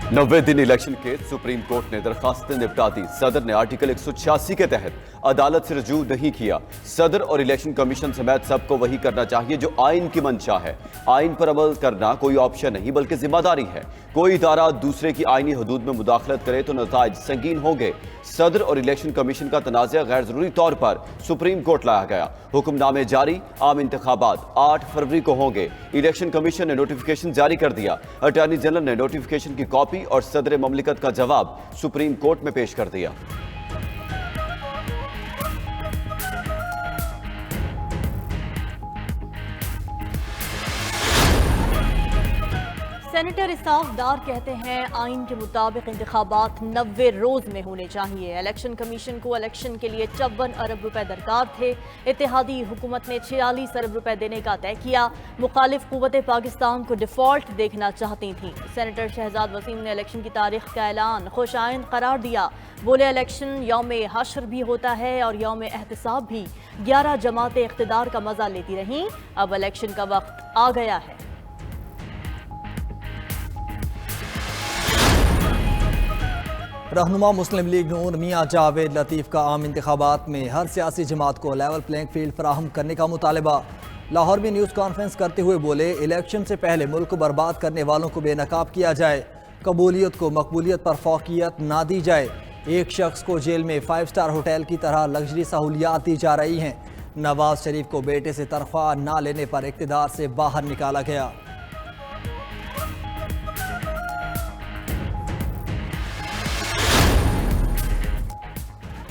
90 दिन election case supreme court ने दरखास्तें निपटा दी। सदर ने आर्टिकल 186 के तहत अदालत से रजू नहीं किया। सदर और इलेक्शन कमीशन समेत सबको वही करना चाहिए जो आइन की मंशा है। आइन पर अमल करना कोई ऑप्शन नहीं बल्कि जिम्मेदारी है। कोई इदारा दूसरे की आइनी हदूद में मुदाखलत करे तो नताइज संगीन होंगे। सदर और इलेक्शन कमीशन का तनाज़ा गैर जरूरी तौर पर सुप्रीम कोर्ट लाया गया। हुक्मनामे जारी, आम इंतखाबात 8 फरवरी को होंगे। इलेक्शन कमीशन ने नोटिफिकेशन जारी कर दिया। अटॉर्नी जनरल ने नोटिफिकेशन की कॉपी और सदर ममलिकत का जवाब सुप्रीम कोर्ट में पेश कर दिया। सेनेटर इसाफ डार कहते हैं आइन के मुताबिक इंतखाबात 90 रोज में होने चाहिए। इलेक्शन कमीशन को इलेक्शन के लिए 54 अरब रुपए दरकार थे। इत्तेहादी हुकूमत ने 46 अरब रुपए देने का तय किया। मुखालिफ कुव्वतें पाकिस्तान को डिफॉल्ट देखना चाहती थीं। सेनेटर शहजाद वसीम ने इलेक्शन की तारीख का ऐलान खुशाइंद करार दिया। बोले इलेक्शन यौम हशर भी होता है और यौम एहतसाब भी। 11 जमातें इख्तिदार का मजा लेती रहीं, अब इलेक्शन का वक्त आ गया है। रहनुमा मुस्लिम लीग नून मियां जावेद लतीफ़ का आम इंतखाबात में हर सियासी जमात को लेवल प्लेइंग फील्ड फराहम करने का मुतालबा। लाहौर में न्यूज़ कॉन्फ्रेंस करते हुए बोले इलेक्शन से पहले मुल्क को बर्बाद करने वालों को बेनकाब किया जाए। कबूलियत को मकबूलियत पर फौकियत ना दी जाए। एक शख्स को जेल में 5 स्टार होटल की तरह लग्जरी सहूलियात दी जा रही हैं। नवाज शरीफ को बेटे से तनख्वाह ना लेने पर इक़्तिदार से बाहर निकाला गया।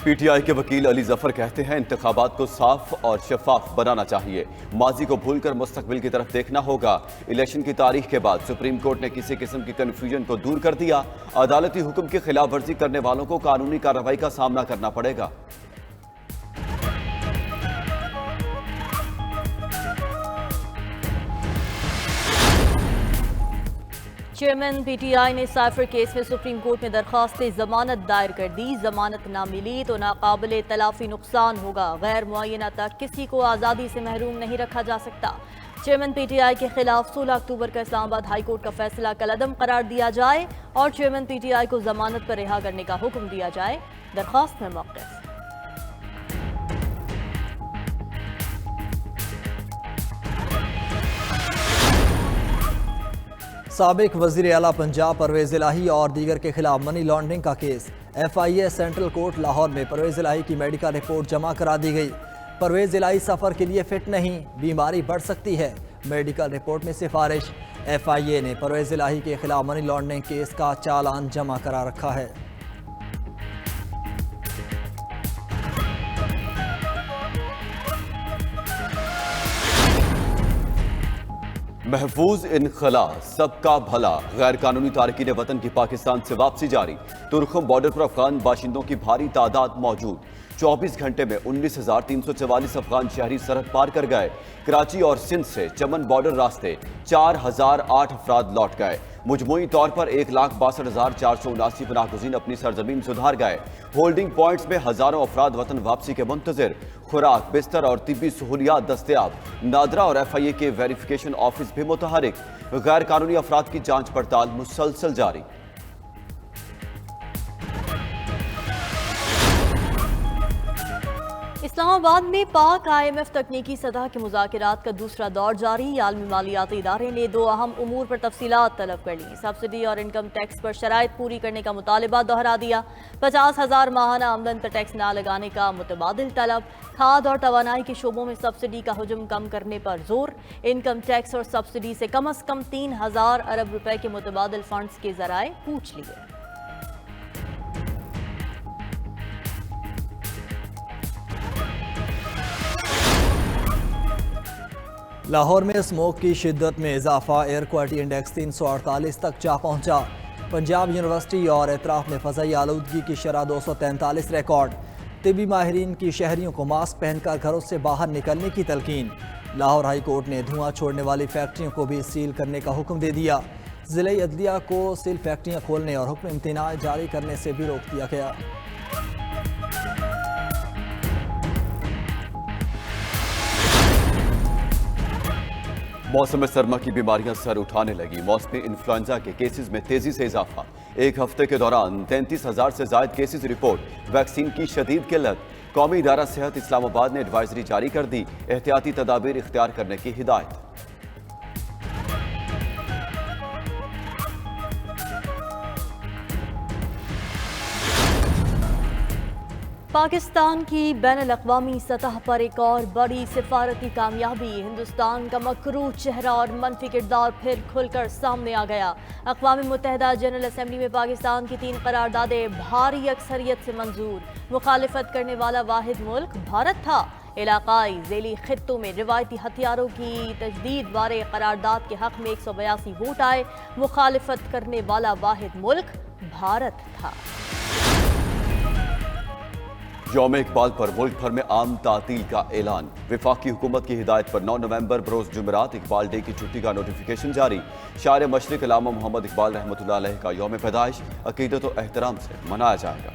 पीटीआई के वकील अली जफर कहते हैं इंतखाबात को साफ और शफाफ बनाना चाहिए। माजी को भूलकर मुस्तकबिल की तरफ देखना होगा। इलेक्शन की तारीख के बाद सुप्रीम कोर्ट ने किसी किस्म की कन्फ्यूजन को दूर कर दिया। अदालती हुक्म की खिलाफ वर्जी करने वालों को कानूनी कार्रवाई का सामना करना पड़ेगा। चेयरमैन पीटीआई ने साइफर केस में सुप्रीम कोर्ट में दरखास्त जमानत दायर कर दी। जमानत ना मिली तो नाकाबिले तलाफी नुकसान होगा। गैर मुअय्यना तक किसी को आज़ादी से महरूम नहीं रखा जा सकता। चेयरमैन पीटीआई के खिलाफ 16 अक्टूबर का इस्लामाबाद हाई कोर्ट का फैसला कलअदम करार दिया जाए और चेयरमैन पीटीआई को जमानत पर रिहा करने का हुक्म दिया जाए। दरखास्त में मौक़िफ़ साबिक वज़ीर आला पंजाब परवेज़ इलाही और दीगर के खिलाफ मनी लॉन्ड्रिंग का case. FIA central court Lahore में परवेज़ इलाही की मेडिकल रिपोर्ट जमा करा दी गई। परवेज़ इलाही सफ़र के लिए फिट नहीं, बीमारी बढ़ सकती है, मेडिकल रिपोर्ट में सिफारिश। FIA ने परवेज़ इलाही के खिलाफ मनी लॉन्ड्रिंग केस का चालान जमा करा रखा है। महफूज इनखला सबका भला। गैर कानूनी तारकीन वतन की पाकिस्तान से वापसी जारी। तुरखम बॉर्डर पर अफगान बाशिंदों की भारी तादाद मौजूद। 24 घंटे में 19,344 अफगान शहरी सरहद पार कर गए। कराची और सिंध से चमन बॉर्डर रास्ते 4,008 अफराद लौट गए। मुजमुई तौर पर 1,62,479 पनाहगुज़ीन अपनी सरजमीन सुधार गए। होल्डिंग पॉइंट्स में हजारों अफराद वतन वापसी के मुंतज़िर। खुराक, बिस्तर और तिब्बी सहूलियात दस्तयाब। नादरा और FIA के वेरिफिकेशन ऑफिस भी मुतहरिक। गैर कानूनी अफराद की जांच पड़ताल मुसलसल जारी। इस्लामाबाद में पाक IMF तकनीकी सतह के मुज़ाकरात का दूसरा दौर जारी। आलमी मालियाती इदारे ने 2 अहम उमूर पर तफसीलात तलब कर ली। सब्सिडी और इनकम टैक्स पर शराइत पूरी करने का मुतालबा दोहरा दिया। 50,000 माहाना आमदन पर टैक्स ना लगाने का मुतबादिल तलब। खाद और तवानाई के शोबों में सब्सिडी का हुजम कम करने पर जोर। इनकम टैक्स और सब्सिडी से कम 3,000 अरब रुपए के मुतबादिल फंड्स के जराए पूछ लिए। लाहौर में स्मोक की शिद्दत में इजाफा। एयर क्वालिटी इंडेक्स 348 तक जा पहुंचा। पंजाब यूनिवर्सिटी और एतराफ़ में फ़ज़ाई आलूदगी की शरह 243 रिकॉर्ड। तिबी माहिरीन की शहरियों को मास्क पहनकर घरों से बाहर निकलने की तलकीन। लाहौर हाई कोर्ट ने धुआं छोड़ने वाली फैक्ट्रियों को भी सील करने का हुक्म दे दिया। ज़िले अदलिया को सील फैक्ट्रियाँ खोलने और हुक्म इम्तिनाअ जारी करने से भी रोक दिया गया। मौसम सरमा की बीमारियां सर उठाने लगी। मौसमी इन्फ्लुएंजा के केसेस में तेजी से इजाफा। एक हफ्ते के दौरान 33,000 से ज्यादा केसेस रिपोर्ट। वैक्सीन की शदीद किल्लत। कौमी इदारा सेहत इस्लामाबाद ने एडवाइजरी जारी कर दी, एहतियाती तदाबीर इख्तियार करने की हिदायत। पाकिस्तान की बैनुल-अक़वामी सतह पर एक और बड़ी सिफारती कामयाबी। हिंदुस्तान का मकरूह चेहरा और मनफी किरदार फिर खुलकर सामने आ गया। अक़वाम मुत्तहिदा जनरल असम्बली में पाकिस्तान की 3 करारदादें भारी अक्सरियत से मंजूर। मुखालिफत करने वाला वाहिद मुल्क भारत था। इलाकाई ज़ैली खित्तों में रिवायती हथियारों की तजदीद वाले करारदाद के हक़ में 182 वोट आए। मुखालिफत करने वाला वाहिद मुल्क भारत था। यौम इकबाल पर मुल्क भर में आम तातील का ऐलान। वफाकी हुकूमत की हिदायत पर 9 नवंबर बरोज़ जुमेरात इकबाल डे की छुट्टी का नोटिफिकेशन जारी। शायर मशरिक़ अल्लामा मोहम्मद इकबाल रहमतुल्लाह अलैह का यौम पैदाइश अक़ीदत व एहतराम से मनाया जाएगा।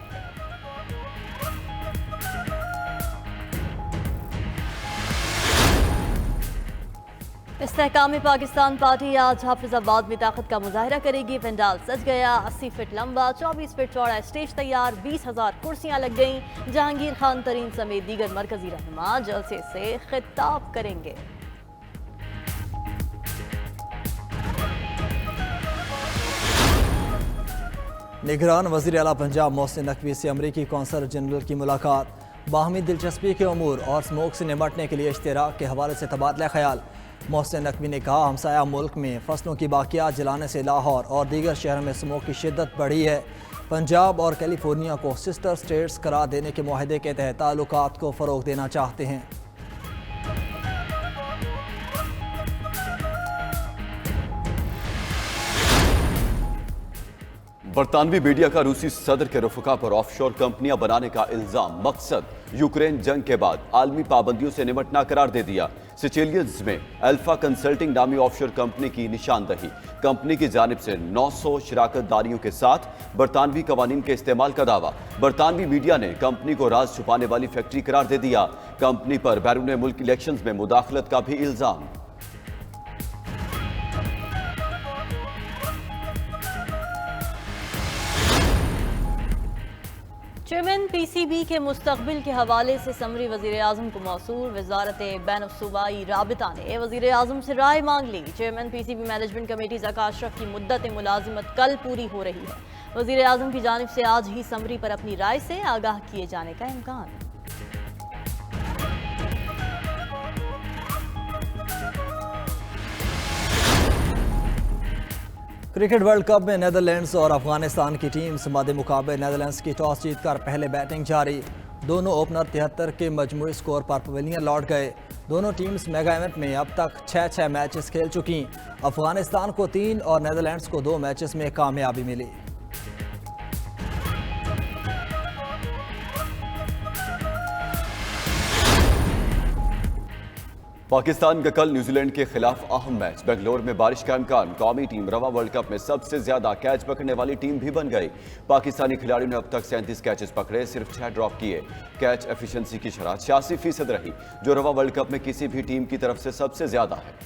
इस्तेहकाम पाकिस्तान पार्टी आज हाफिजाबाद में ताकत का मुजाहरा करेगी। पंडाल सज गया। 80 फीट लंबा 24 फीट चौड़ा स्टेज तैयार। 20,000 कुर्सियां लग गईं। जहांगीर खान तरीन समेत दीगर मरकजी रहनुमा जलसे से खिताब करेंगे। निगरान वज़ीर आला पंजाब मोहसिन नकवी से अमरीकी कौंसल जनरल की मुलाकात। बाहमी दिलचस्पी के अमूर और स्मोक से निपटने के लिए इश्तिराक के हवाले से तबादला ख्याल। मोहसिन नकवी ने कहा, हमसाया मुल्क में फसलों की बाकियात जलाने से लाहौर और दीगर शहरों में स्मोक की शिद्दत बढ़ी है। पंजाब और कैलिफोर्निया को सिस्टर स्टेट्स करार देने के मुआहदे के तहत ताल्लुकात को फ़रोग देना चाहते हैं। बरतानवी मीडिया का रूसी सदर के रफका पर ऑफशोर कंपनियां बनाने का इल्जाम। मकसद यूक्रेन जंग के बाद आलमी पाबंदियों से निपटना करार दे दिया। सिचिलियंस में अल्फा कंसल्टिंग नामी ऑफशोर कंपनी की निशानदही। कंपनी की जानिब से 900 शराकतदारियों के साथ बरतानवी कवानीन के इस्तेमाल का दावा। बरतानवी मीडिया ने कंपनी को राज छुपाने वाली फैक्ट्री करार दे दिया। कंपनी पर बैरून मुल्क इलेक्शंस में मुदाखलत का भी इल्जाम। चेयरमैन पीसीबी के मुस्तकबिल के हवाले से समरी वज़ीर आज़म को मौसूल। वजारत बैनुल-सूबाई राबिता ने वज़ीर आज़म से राय मांग ली। Chairman PCB management committee Zaka Ashraf की मुद्दत मुलाजिमत कल पूरी हो रही है। वज़ीर आज़म की जानिब से आज ही समरी पर अपनी राय से आगाह किए जाने का इम्कान। क्रिकेट वर्ल्ड कप में नेदरलैंड्स और अफगानिस्तान की टीम समादे मुकाबले नेदरलैंड्स की टॉस जीतकर पहले बैटिंग जारी। दोनों ओपनर 73 के मजमूई स्कोर पर पवेलियन लौट गए। दोनों टीम्स मेगा इवेंट में अब तक 6 मैचेस खेल चुकी। अफगानिस्तान को 3 और नेदरलैंड्स को 2 मैचेस में कामयाबी मिली। पाकिस्तान का कल न्यूजीलैंड के खिलाफ अहम मैच। बेंगलोर में बारिश का इम्कान। कौमी टीम रवा वर्ल्ड कप में सबसे ज्यादा कैच पकड़ने वाली टीम भी बन गई। पाकिस्तानी खिलाड़ियों ने अब तक 37 कैचेस पकड़े, सिर्फ 6 ड्रॉप किए। कैच एफिशिएंसी की शरह 86% रही, जो रवा वर्ल्ड कप में किसी भी टीम की तरफ से सबसे ज्यादा है।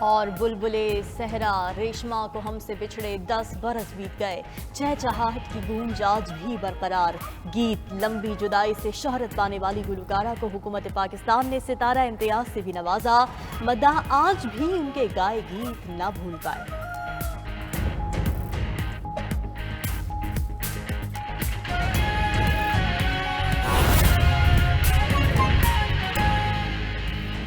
और बुलबुले सहरा रेशमा को हमसे बिछड़े 10 बरस बीत गए। चहचहाहट की गूंज आज भी बरकरार। गीत लंबी जुदाई से शोहरत पाने वाली गुलकारा को हुकूमत पाकिस्तान ने सितारा इम्तियाज से भी नवाजा। मदा आज भी उनके गाए गीत न भूल पाए।